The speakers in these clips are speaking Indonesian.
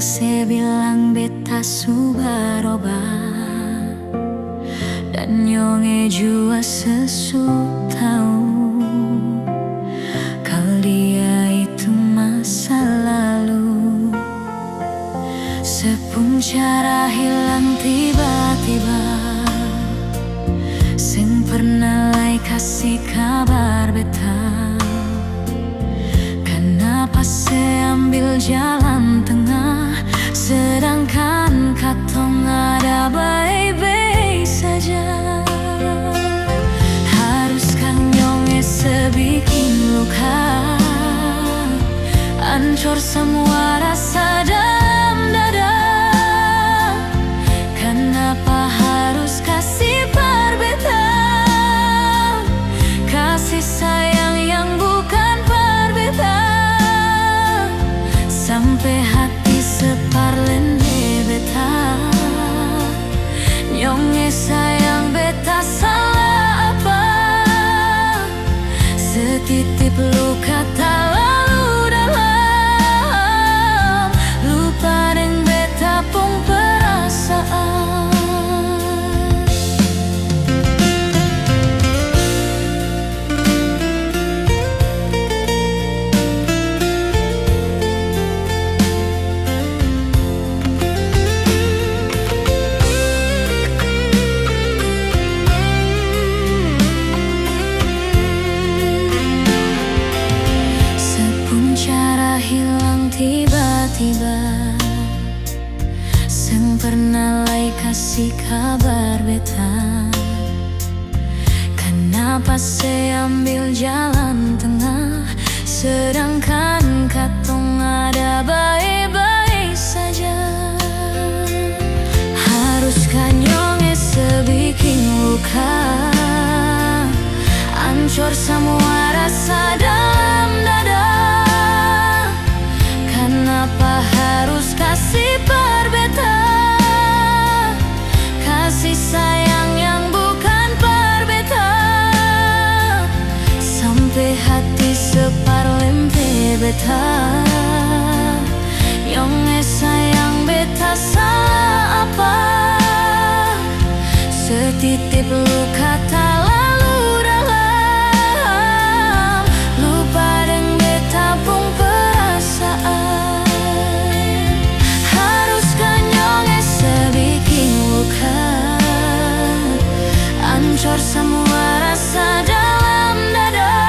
se bilang beta subaroba dan nyonge jua sesu tahu kalau dia itu masa lalu. Sepuncara hilang tiba-tiba, sing pernah lai kasih kabar beta. Kenapa saya ambil jalan tengah, sedangkan katong ada baik-baik saja. Haruskah nyonge sebikin luka, hancur semua rasa dalam dada? Kenapa harus kasih perbedaan, kasih sayang yang bukan perbedaan, sampai hati separlende beta. Nyonge sayang beta salah apa? Setitip luka terlalu dalam, lupa deng beta pun perasaan. Tiba-tiba, seng pernah lai kasih kabar beta. Kenapa saya ambil jalan tengah, sedangkan katong ada baik-baik saja? Haruskah nyonge sebikin luka, hancur semua rasa dalam dada? Kenapa harus kasih perbedaan, kasih sayang yang bukan perbedaan, sampai hati separlempe beta. Nyonge sayang beta salah apa? Setitip luka terlalu dalam, lupa deng beta pun perasaan. Hancur semua rasa dalam dada.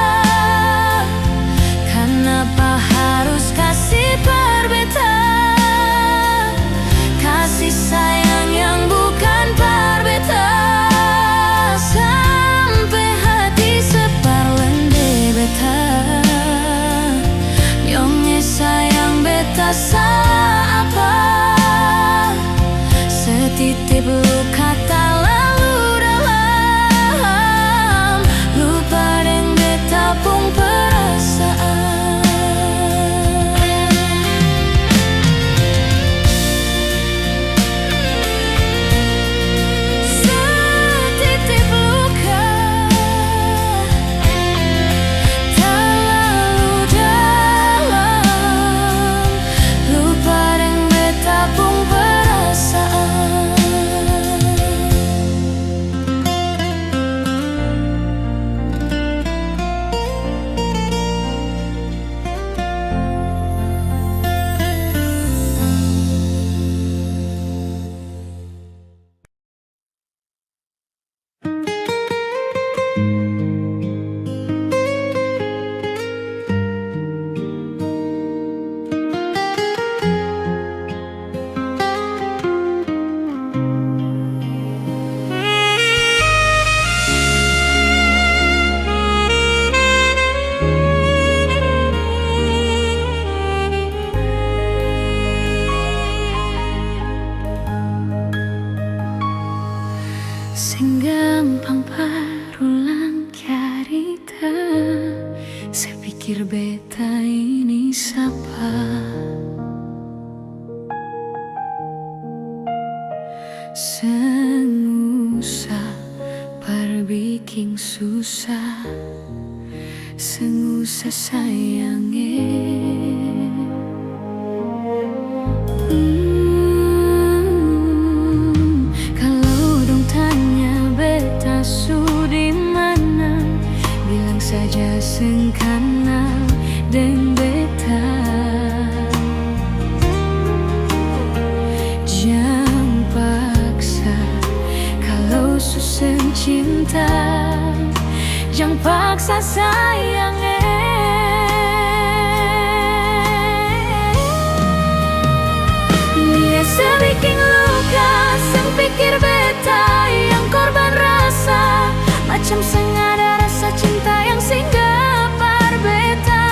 Kenapa harus kasih perbedaan, kasih sayang yang bukan perbedaan, sampai hati separlende beta. Nyonge sayang beta salah apa? Setitip luka terlalu dalam, lupa deng beta pun perasaan. Setitip luka terlalu dalam, lupa deng beta pun perasaan. Sing gampang parulang carita, saya pikir beta ini siapa? Seng usah perbiking susah, seng usah sayange. cinta, jangan paksa sayang. Dia sebikin luka, sang pikir beta yang korban rasa, macam sengaja rasa cinta yang singgah par beta.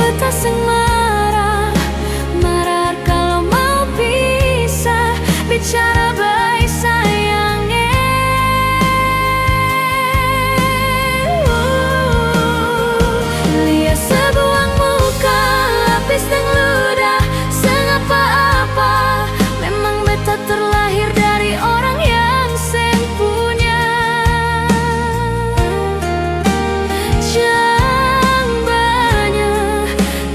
Beta seng marah, marah kalau mau pisah, bicara baik sayangnya. Lihat sebuah muka, lapis dan ludah, seng apa-apa. Memang beta terlahir dari orang yang seng punya. Jangan banyak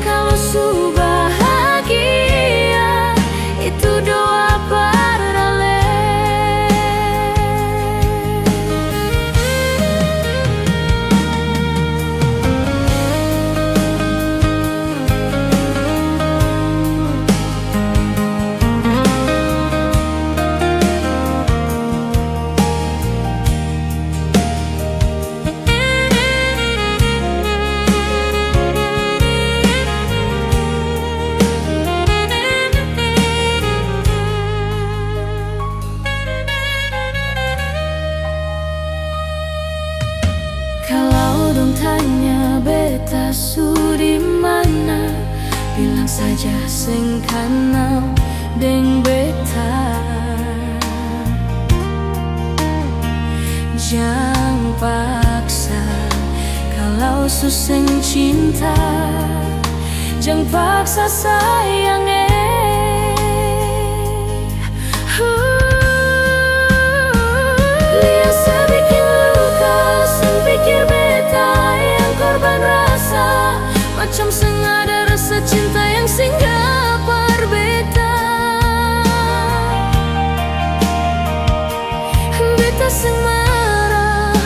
kalau su bahagia, itu doa parale. Kalau dong tanya beta su di mana, bilang saja seng kanal deng beta. Jangan paksa kalau su seng cinta, jangan paksa sayang. Lihat sebikin luka, sang pikir beta yang korban rasa, macam sengaja rasa cinta yang singgah par beta. Beta seng marah,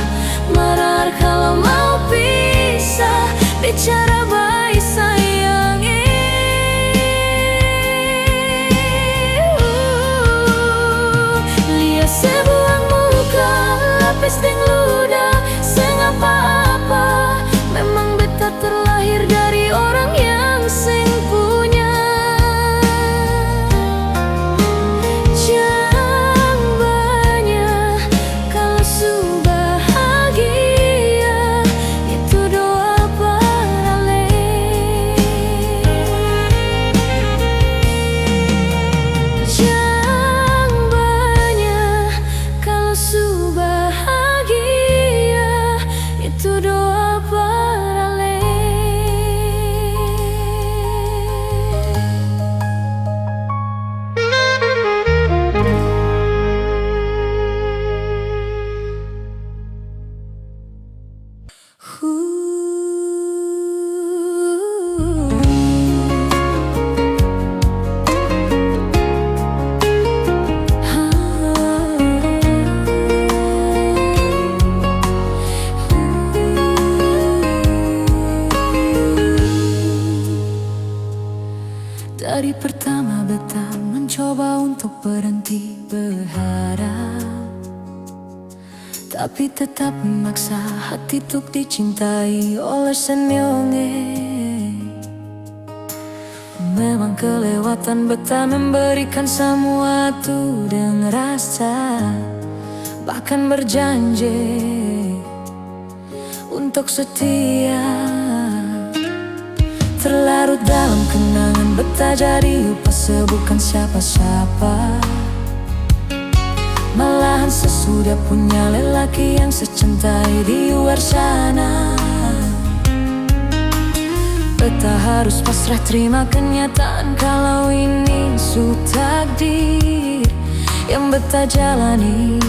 marah kalau mau pisah, bicara baik sayang. Lihat sebuah muka, lapis dan ludah, seng apa-apa. Memang beta terlahir dari orang yang seng punya. Jangan banyak kalau su bahagia, itu doa parale. Jangan banyak kalau su bahagia, itu doa parale. Dari pertama beta mencoba untuk berhenti berharap, tapi tetap memaksa hati untuk dicintai oleh senyumnya. Memang kelewatan beta memberikan semua itu dengan rasa, bahkan berjanji untuk setia. Terlarut dalam kenangan beta jadi upah bukan siapa-siapa, malahan sesudah punya lelaki yang secintai di luar sana. Beta harus pasrah terima kenyataan kalau ini su takdir yang beta jalani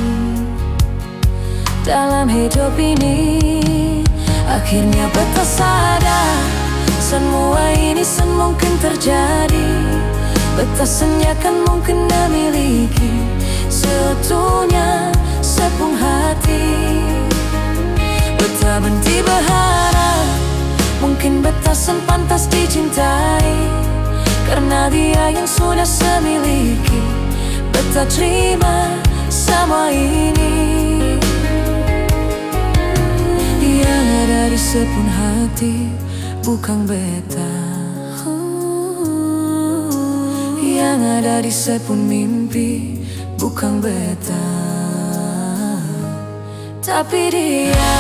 dalam hidup ini. Akhirnya beta sadar semua ini mungkin terjadi. Beta senyakan mungkin memiliki seutuhnya sepung hati. Beta berhenti berharap mungkin beta pantas dicintai, karena dia yang sudah semiliki. beta terima semua ini. Yang ada di sepun hati bukan beta, yang ada di sepun mimpi bukan beta, tapi dia.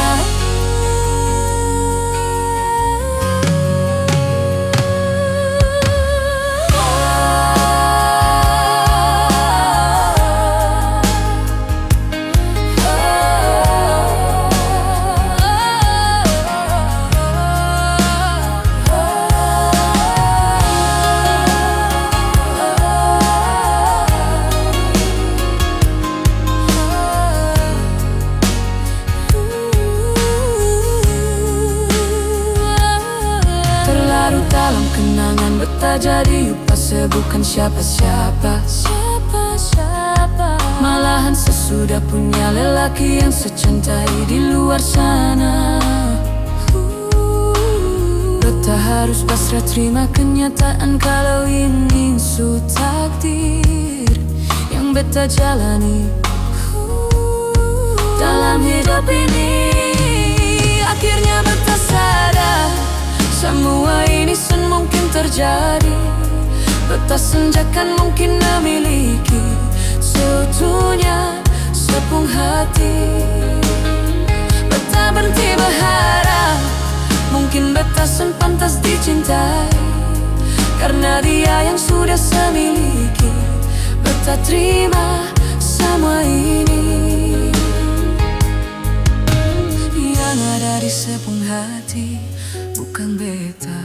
Dalam kenangan beta jadi upase bukan siapa-siapa, malahan sesudah punya lelaki yang secintai di luar sana. Beta harus pasrah terima kenyataan kalau ini su takdir yang beta jalani dalam hidup ini. Akhirnya beta sadar semua ini sen mungkin terjadi. Beta senjakan mungkin memiliki seutuhnya sepung hati. Beta berhenti berharap mungkin beta sen pantas dicintai, karena dia yang sudah semiliki. Beta terima semua ini. Yang ada di sepung hati bukan beta,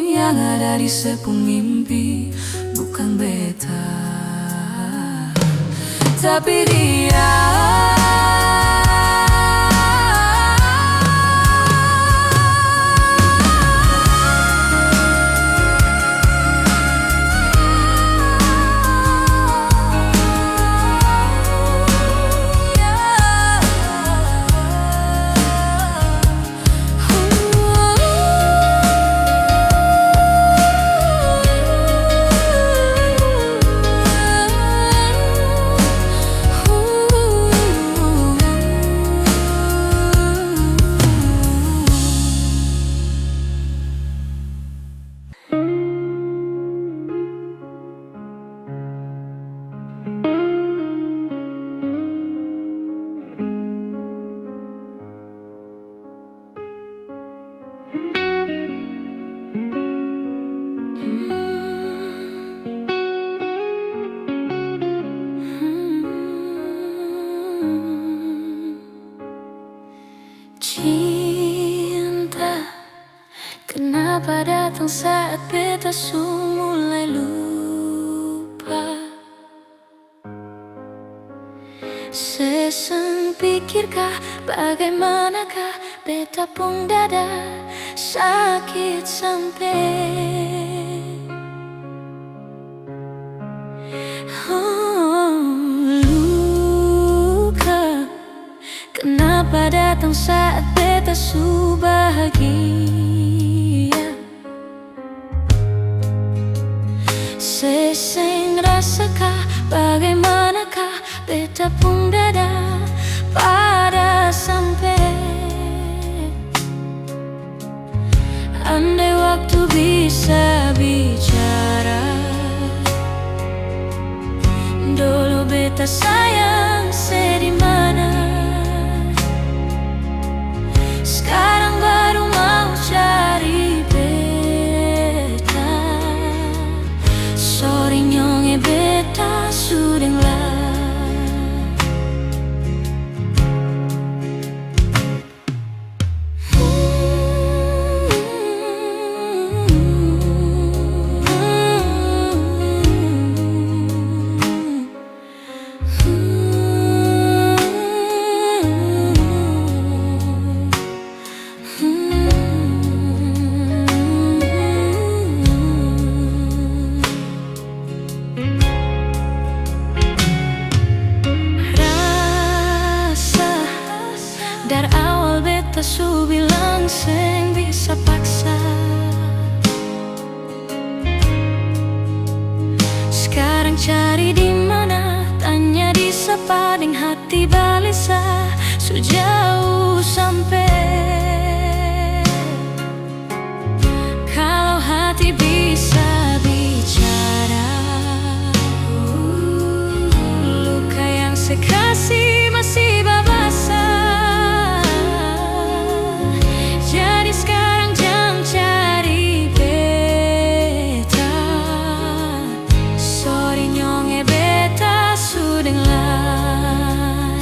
yang ada di sepung mimpi bukan beta, tapi dia. Cinta, kenapa datang saat beta su mulai lupa? Sesen pikirkah bagaimanakah beta pun dada sakit sampai. Kenapa datang saat beta su bahagia? Seseng rasakah bagaimanakah beta pun dada pada sampai. Andai waktu bisa bicara, dulu beta sayang sedimana. Sekarang baru mau cari beta. Sorry nyonge beta sudeng lah. cari di mana, tanya di sepading hati balisa sejauh sampai. Kalau hati bisa bicara, luka yang sekasih masih babasa. Jadi sekarang jangan cari beta. Sorry nyonge beta sudeng lai.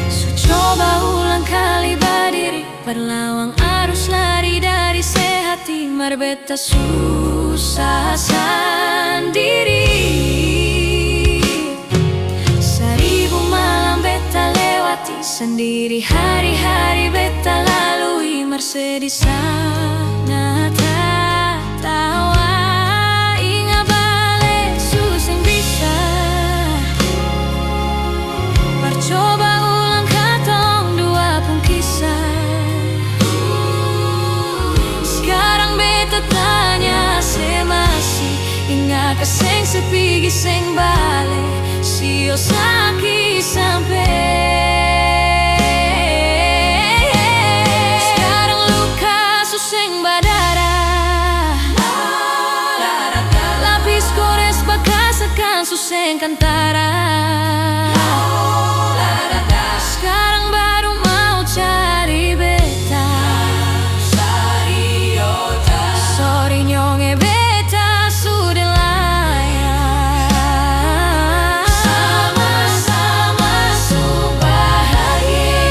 So coba ulang kali berdiri, berlawang arus lari dari sehati. Mar beta susah sendiri. Sendiri hari-hari beta lalui, mersedih sana tak tawa. Ingat balik susah bisa, percoba ulang katong dua pun kisah. Sekarang beta tanya se masih ingat keseng sepigi seng balik, sio sakit sampai. Seng badara, lapis gores bekas akan suseng kantara. Sekarang baru mau cari beta. Sorry nyonge beta sudah layak. Sama-sama su bahagia.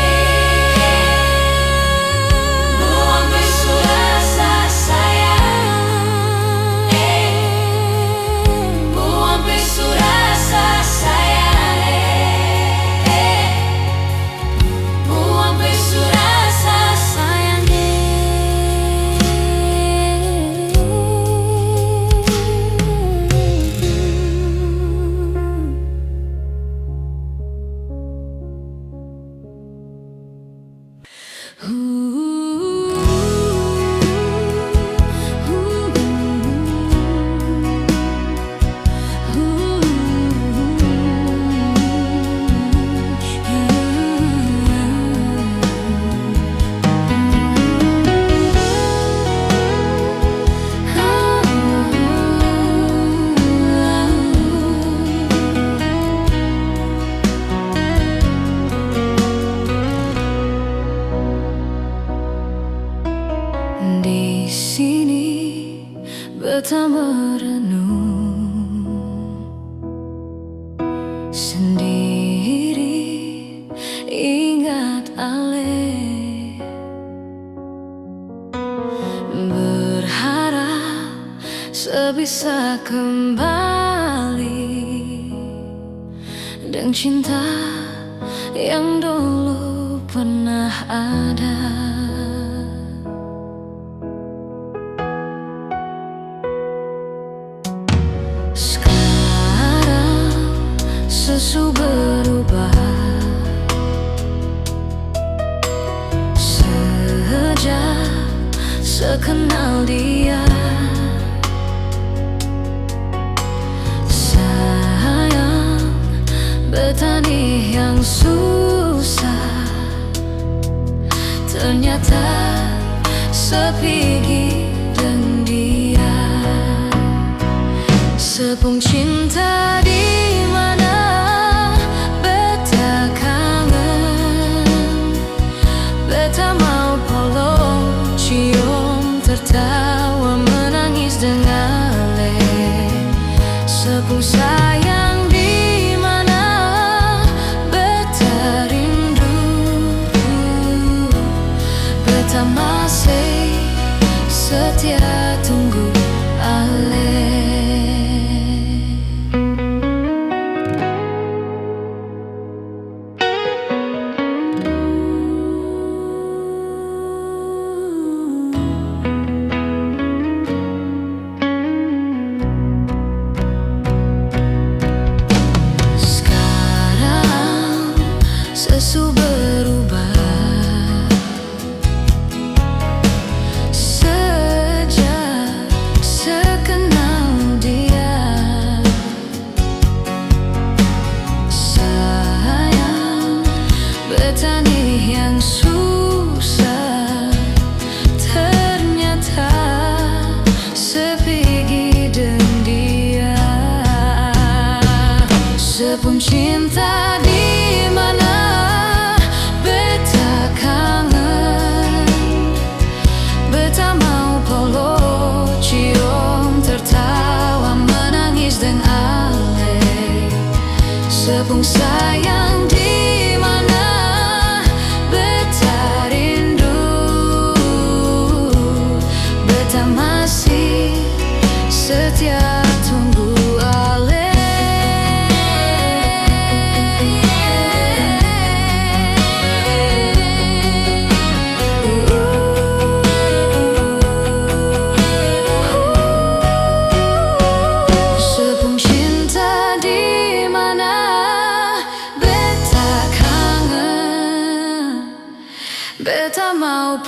Di sini beta merenung sendiri, ingat ale, berharap sebisa kembali dengan cinta yang dulu pernah ada. Sesu berubah sejak sekenal dia. Sayang betani yang susah, ternyata sepigi dengan dia. Sepung cinta di mana beta kangen, beta mau polong, cium, tertawa, menangis dengan le. Sepung sayang di mana beta rindu, beta masih setia tunggu ale.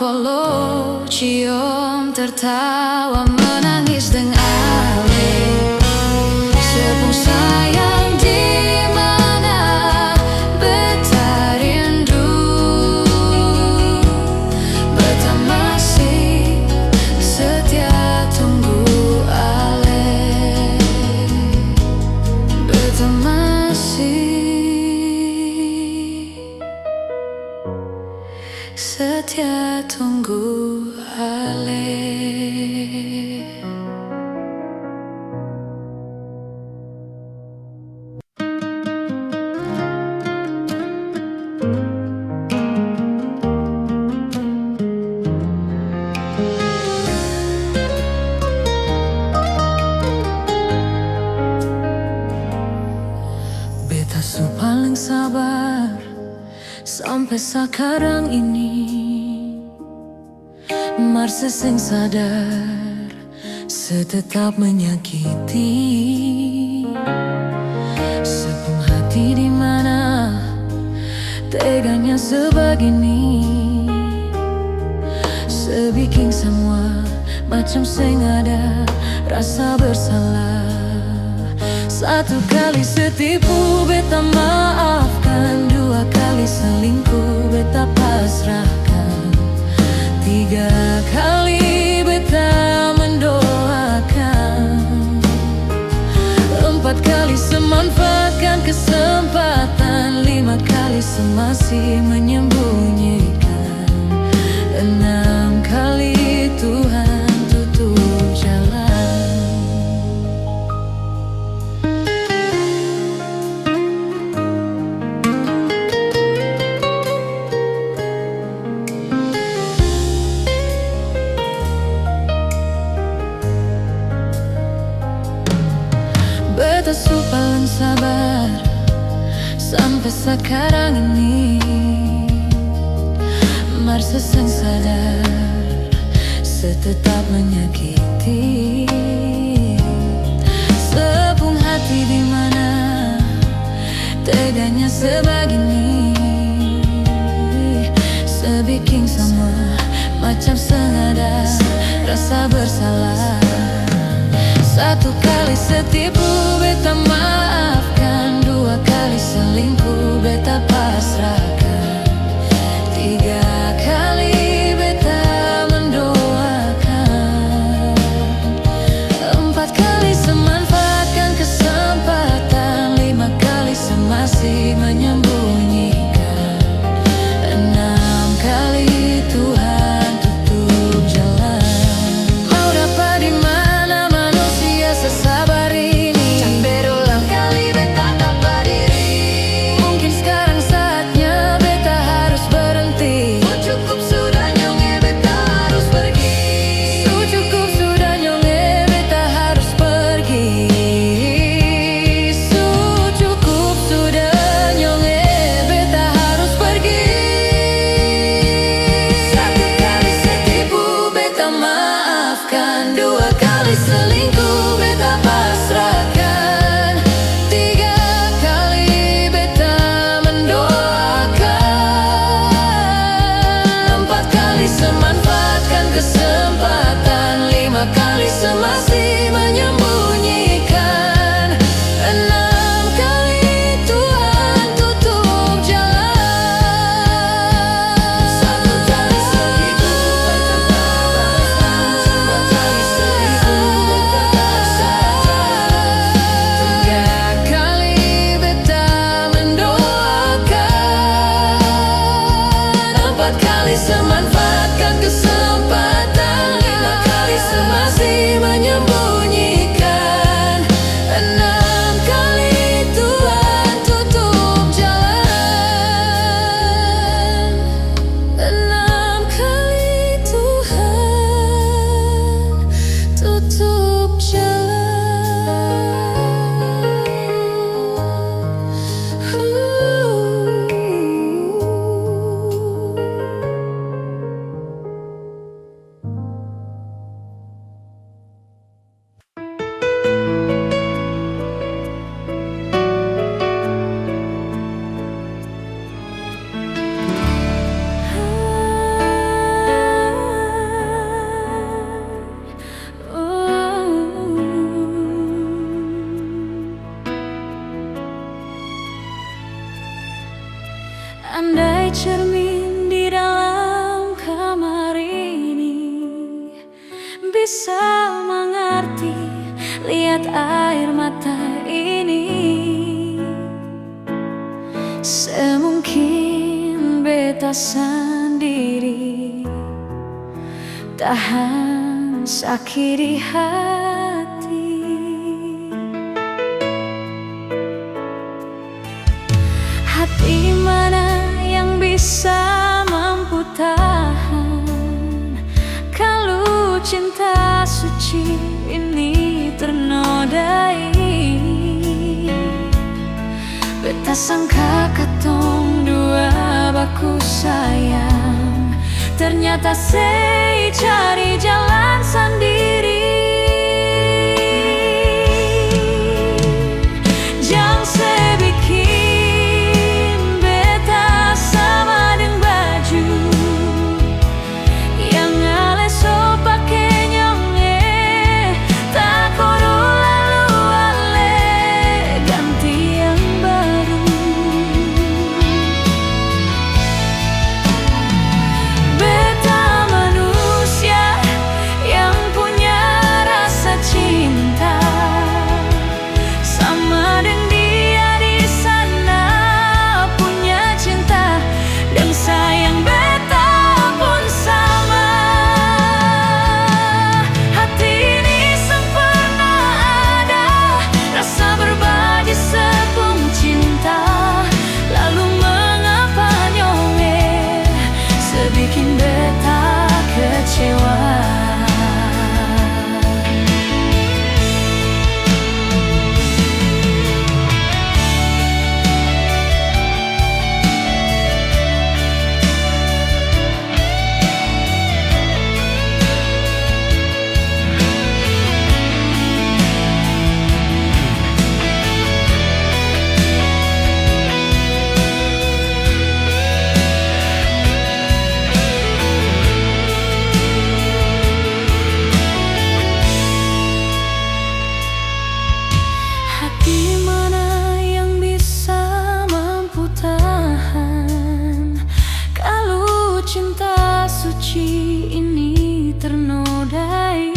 polo, cium, tertawa, menangis dengan alih. Sepung sayang di mana beta rindu, beta masih setia tunggu alih. Beta masih setia tunggu alih. Beta su paling sabar sampai sekarang ini. Marse sing sadar setetap menyakiti. Sepung hati di mana teganya sebegini. Sebikin semua macam sing ada rasa bersalah. Satu kali setipu beta maafkan, dua kali selingkuh beta pasrahkan, tiga kali beta mendoakan, empat kali semanfaatkan kesempatan, lima kali semasih menyembunyikan, enam kali Tuhan tutup jalan. Beta su paling sabar sampai sekarang ini. Marse sing sadar setetap menyakiti. Sepung hati di mana teganya sebegini. Sebikin semua macam sengaja rasa bersalah. Satu kali setipu beta maafkan, dua kali selingkuh beta pasrahkan, tiga kali beta mendoakan, empat kali semanfaatkan kesempatan, lima kali semasih menyembunyikan, enam kali Tuhan tutup jalan. Mau dapat di mana sesabar ini, tak berulang kali beta dapat diri. Mungkin sekarang saatnya beta harus berhenti. Cukup sudah nyonge beta harus pergi. Cukup sudah nyonge beta harus pergi. Cukup sudah nyonge beta harus pergi. Satu kali setipu beta maafkan, dua kali selingkuh beta pasrahkan, tiga kali beta mendoakan, empat kali semanfaatkan kesempatan, lima kali semasih menyembunyikan, enam kali Tuhan tutup jalan. Satu kali selingkuh beta pasrahkan, dua kali selingkuh beta Bagai cermin di dalam kamar ini, bisa mengerti, lihat air mata ini. Semungkin beta sendiri tahan sakit di hati. Hati mana yang bisa mampu tahan kalau cinta suci ini ternodai? Beta sangka katong dua baku sayang, ternyata sei cari jalan sendiri. Jangan sei bikin beta sama dengan baju yang aleso pake nyonge, tak kodo lalu ale ganti yang baru. Beta manusia yang punya rasa cinta, sama dengan dia di sana punya cinta dan sayang. Beta pun sama. Hati ini sempurna ada rasa berbagi sepung cinta, lalu mengapa nyonge sebikin beta kecewa? Hati mana yang bisa mampu tahan kalau cinta suci ini ternodai?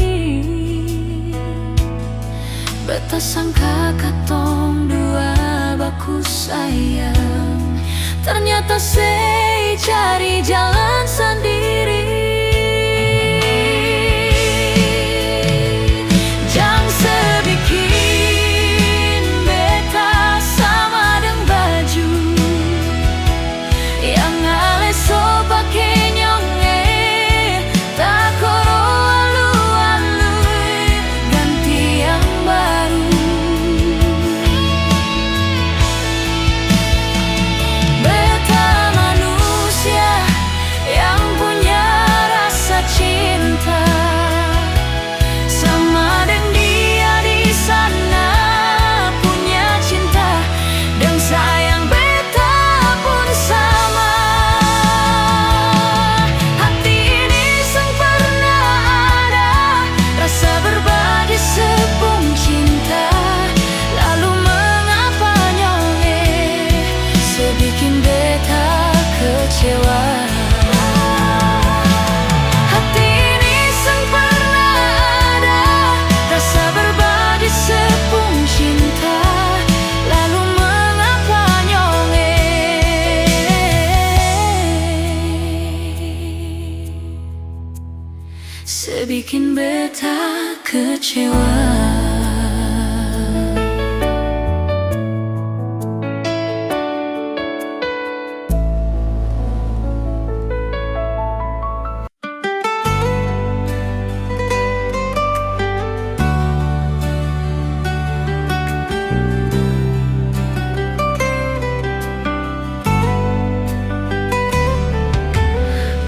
Beta sangka katong dua baku sayang, ternyata sei cari jalan sendiri. Jangan sebikin beta sama dengan baju yang aleso pake nyonge, tak kodo alu-alu ganti yang baru. Beta manusia yang punya rasa cinta, sama dengan dia di sana punya cinta dan sayang. Beta pun sama. Hati ini sempurna ada rasa berbagi sepung cinta, lalu mengapa nyonge sebikin beta kecewa? Hati ini sempurna ada rasa berbagi sepung cinta, lalu mengapa nyonge sebikin beta kecewa?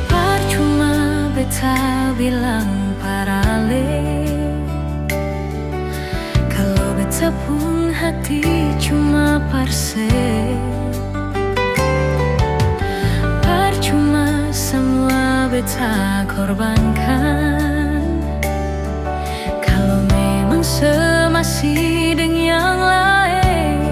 Percuma beta bilang parale kalau beta pun hati cuma parse. Percuma semua beta korbankan kalau memang semasih dengan yang lain.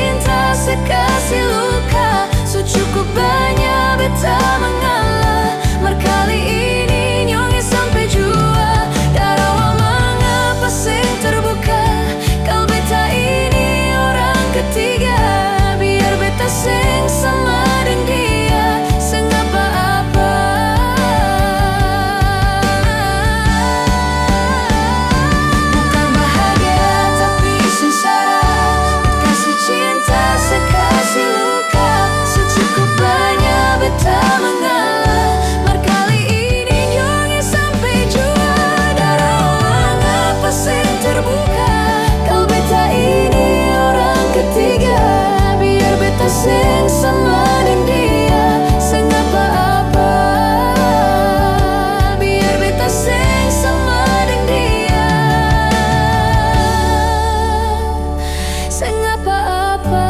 cinta sekasih luka. So cukup banyak beta mengalah, mar kali ini nyonge sampai jua. Darawa mengapa sing terbuka, kal beta ini orang ketiga. Biar beta sing sama dengan dia, sing apa-apa. Bukan bahagia tapi sengsara, kasih cinta sekasih luka. Secukup banyak beta mengalah, mar kali ini nyonge sampai jua. Darawa ngapa sing terbuka, kal beta ini orang ketiga. Biar beta sing sama dengan dia, sing apa-apa. Biar beta sing sama dengan dia, sing apa-apa.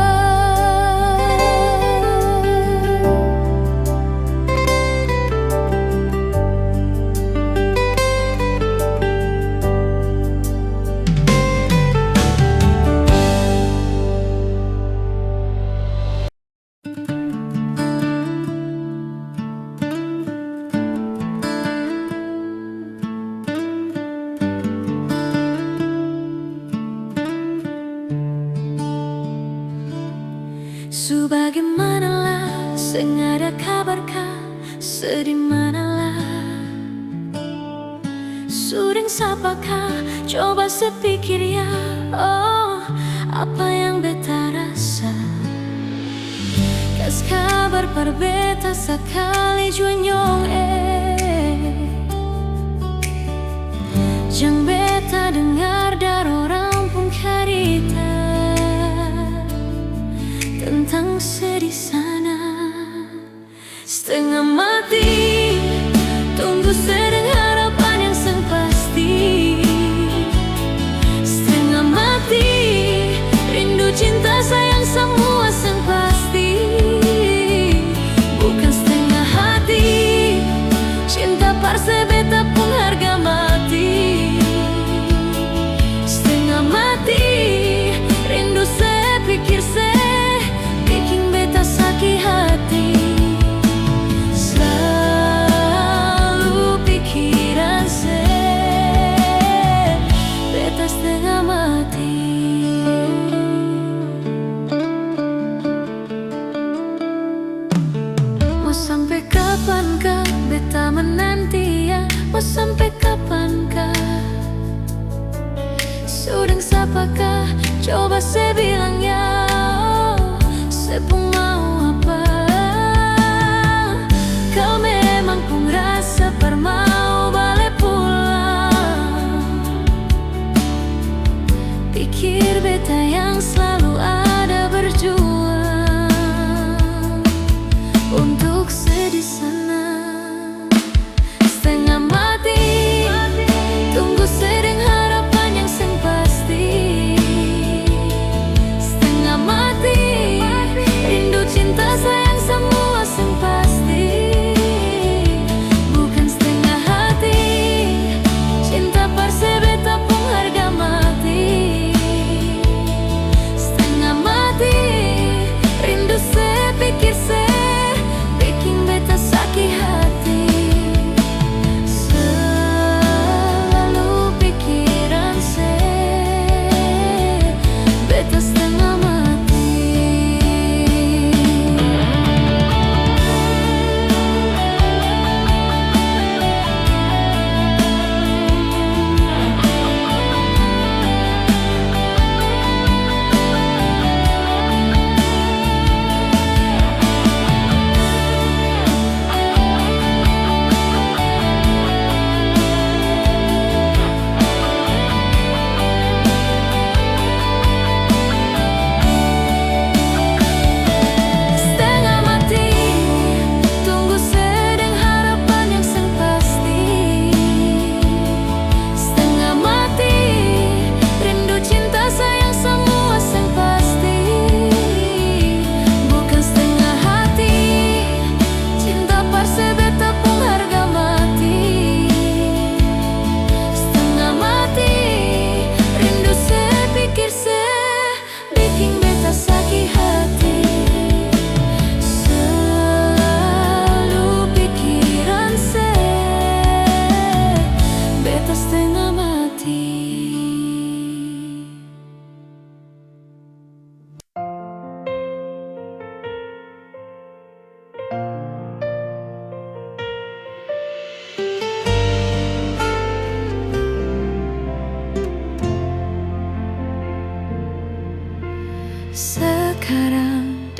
Sebagaimanalah, sing ada kabarkah, sedih manalah. Suring sapakah, coba sepikir ya. Oh, apa yang beta rasa, kas kabar par beta sekali jua nyong jang beta dengar dari orang pun karita tentang sedih sana. Setengah mati tunggu sedang harapan yang sang pasti. Setengah mati rindu cinta sayang semua sang pasti. Bukan setengah hati, cinta parse beta pun harga mati. Setengah mati rindu sepikir bikin beta sakit hati. Selalu pikiran beta setengah mati. Mau sampai kapankah beta menanti ya? Mau sampai kapankah? Sudah sapakah, coba saya bilang ya. Sepung mau apa? Kau memang pun rasa per mau balik pulang. Pikir beta yang selalu ada berjuang untuk sedih sana. Setengah mati tunggu sedang harapan yang sang pasti.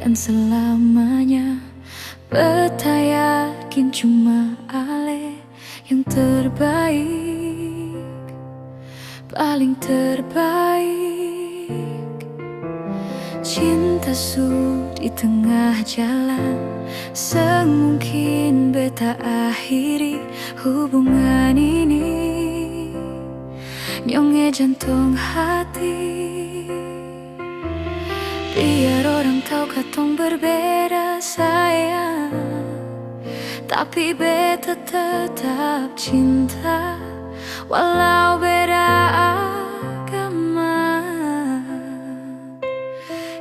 dan selamanya. Beta yakin cuma Ale yang terbaik, paling terbaik. Cinta su di tengah jalan, semungkin beta akhiri hubungan ini. Nyonge jantung hati, biar orang tahu katong berbeda sayang, tapi beta tetap cinta walau beda agama.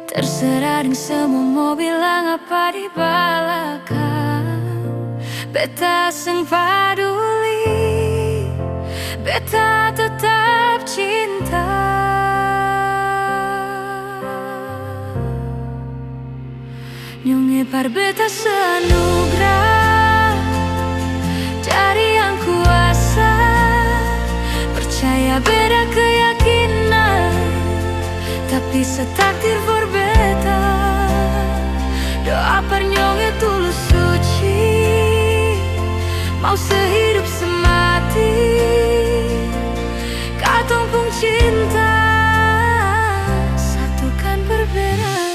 Terserah deng semua mau bilang apa di belakang, beta seng paduli, beta tetap cinta. Nyonge par beta seanugerah dari yang kuasa, percaya beda keyakinan, tapi setakdir for beta. Doa par nyonge tulus suci, mau sehidup semati, katong pun cinta, satukan perbedaan.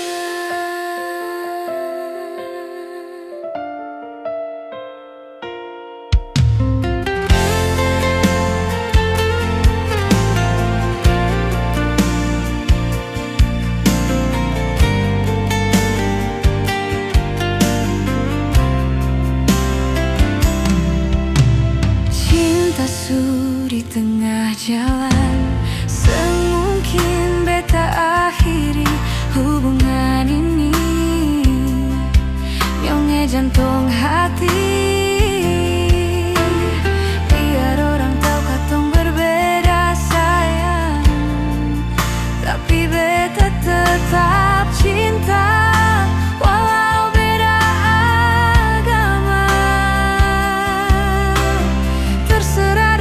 Di tengah jalan, semungkin beta akhiri hubungan ini. Nyonge jantung hati, biar orang tahu katong berbeda sayang, tapi beta tetap cinta walau beda agama. Terserah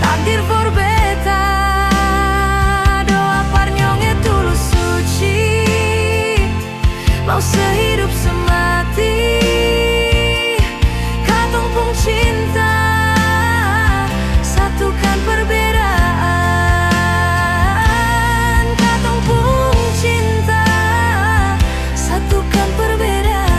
takdir for beta. Doa par nyonge tulus suci, mau sehidup semati, katong pun cinta, satukan perbedaan. Katong pun cinta, satukan perbedaan.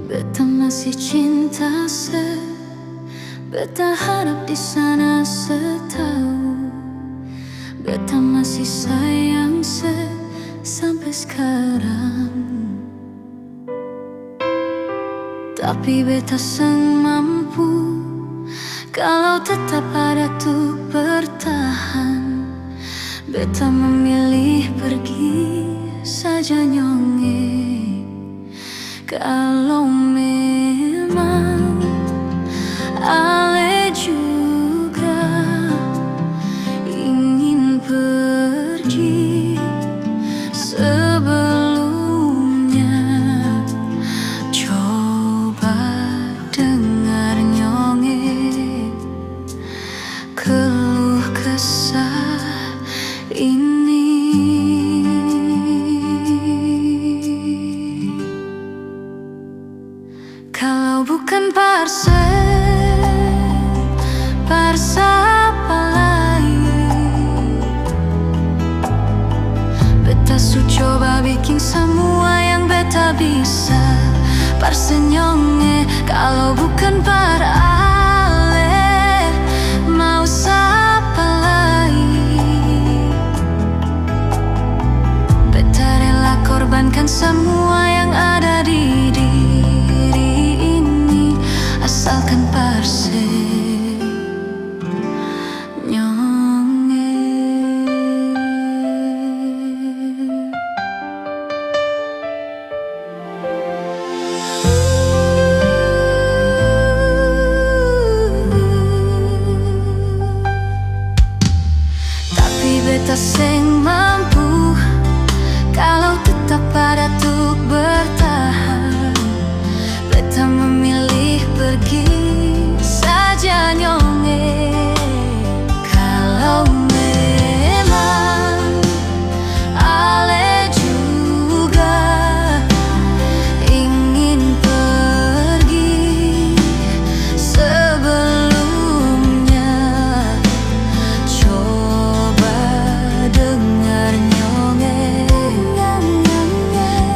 Beta masih cinta beta harap di sana setahu, beta masih sayang sampai sekarang. Tapi beta seng mampu kalau tetap ada tuh bertahan. Beta memilih pergi saja nyonge. Kalau memang Ale juga ingin pergi, sebelumnya coba dengar nyonge keluh ini. Kalau bukan Parse apa lain? Beta su coba bikin semua yang beta bisa. Parse nyonge kalau bukan par ale, mau siapa lagi? Beta rela korbankan semua yang ada di diri ini, asalkan Parse nyonge. Tapi beta seng mampu kalau tetap pada tuk bertahan. Beta memilih pergi saja nyonge. Kalau memang ale juga ingin pergi, sebelumnya coba dengar nyonge,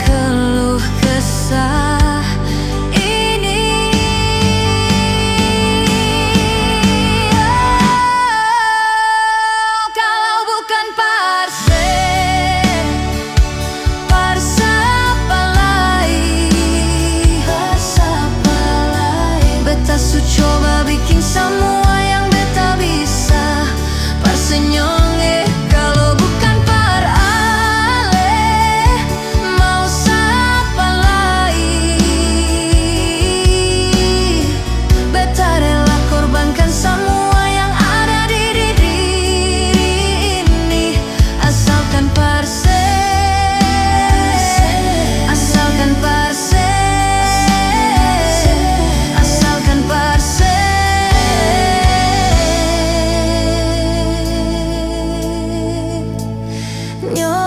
keluh kesah ini. Kalau bukan Parse apa lain? Beta su coba bikin semua yang beta bisa. Parse nyonge kalau bukan par ale, mau siapa lagi? Beta rela korbankan semua yang ada di diri ini, asalkan Parse, asalkan Parse, asalkan Parse nyonge.